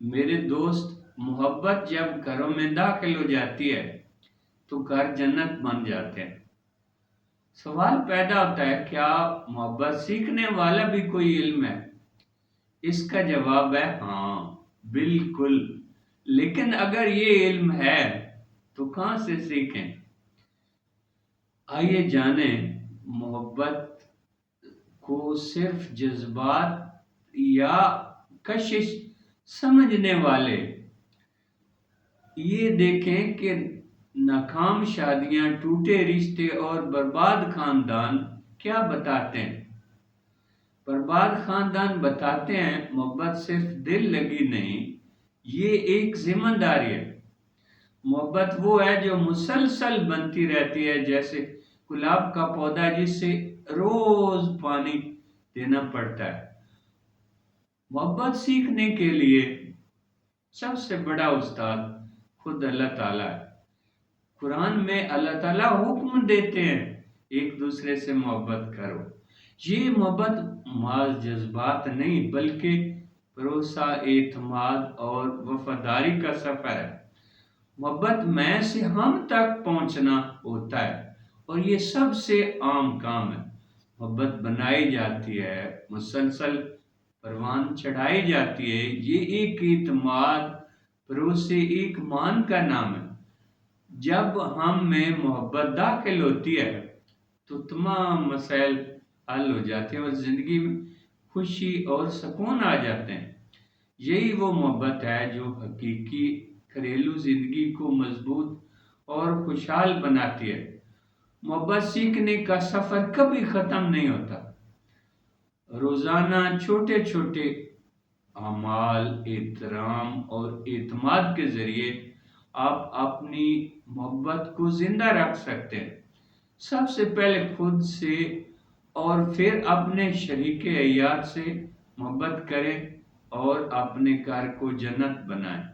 میرے دوست، محبت جب گھروں میں داخل ہو جاتی ہے تو گھر جنت بن جاتے ہیں۔ سوال پیدا ہوتا ہے، کیا محبت سیکھنے والا بھی کوئی علم ہے؟ اس کا جواب ہے ہاں، بالکل۔ لیکن اگر یہ علم ہے تو کہاں سے سیکھیں؟ آئیے جانیں۔ محبت کو صرف جذبات یا کشش سمجھنے والے یہ دیکھیں کہ ناکام شادیاں، ٹوٹے رشتے اور برباد خاندان کیا بتاتے ہیں۔ برباد خاندان بتاتے ہیں محبت صرف دل لگی نہیں، یہ ایک ذمہ داری ہے۔ محبت وہ ہے جو مسلسل بنتی رہتی ہے، جیسے گلاب کا پودا جسے روز پانی دینا پڑتا ہے۔ محبت سیکھنے کے لیے سب سے بڑا استاد خود اللہ تعالیٰ ہے۔ قرآن میں اللہ تعالیٰ حکم دیتے ہیں ایک دوسرے سے محبت کرو۔ یہ محبت محض جذبات نہیں بلکہ بھروسہ، اعتماد اور وفاداری کا سفر ہے۔ محبت میں سے ہم تک پہنچنا ہوتا ہے اور یہ سب سے عام کام ہے۔ محبت بنائی جاتی ہے، مسلسل پروان چڑھائی جاتی ہے۔ یہ ایک اعتماد، بھروسے، ایک مان کا نام ہے۔ جب ہم میں محبت داخل ہوتی ہے تو تمام مسائل حل ہو جاتے ہیں اور زندگی میں خوشی اور سکون آ جاتے ہیں۔ یہی وہ محبت ہے جو حقیقی گھریلو زندگی کو مضبوط اور خوشحال بناتی ہے۔ محبت سیکھنے کا سفر کبھی ختم نہیں ہوتا۔ روزانہ چھوٹے چھوٹے اعمال، احترام اور اعتماد کے ذریعے آپ اپنی محبت کو زندہ رکھ سکتے ہیں۔ سب سے پہلے خود سے اور پھر اپنے شریک حیات سے محبت کریں اور اپنے گھر کو جنت بنائیں۔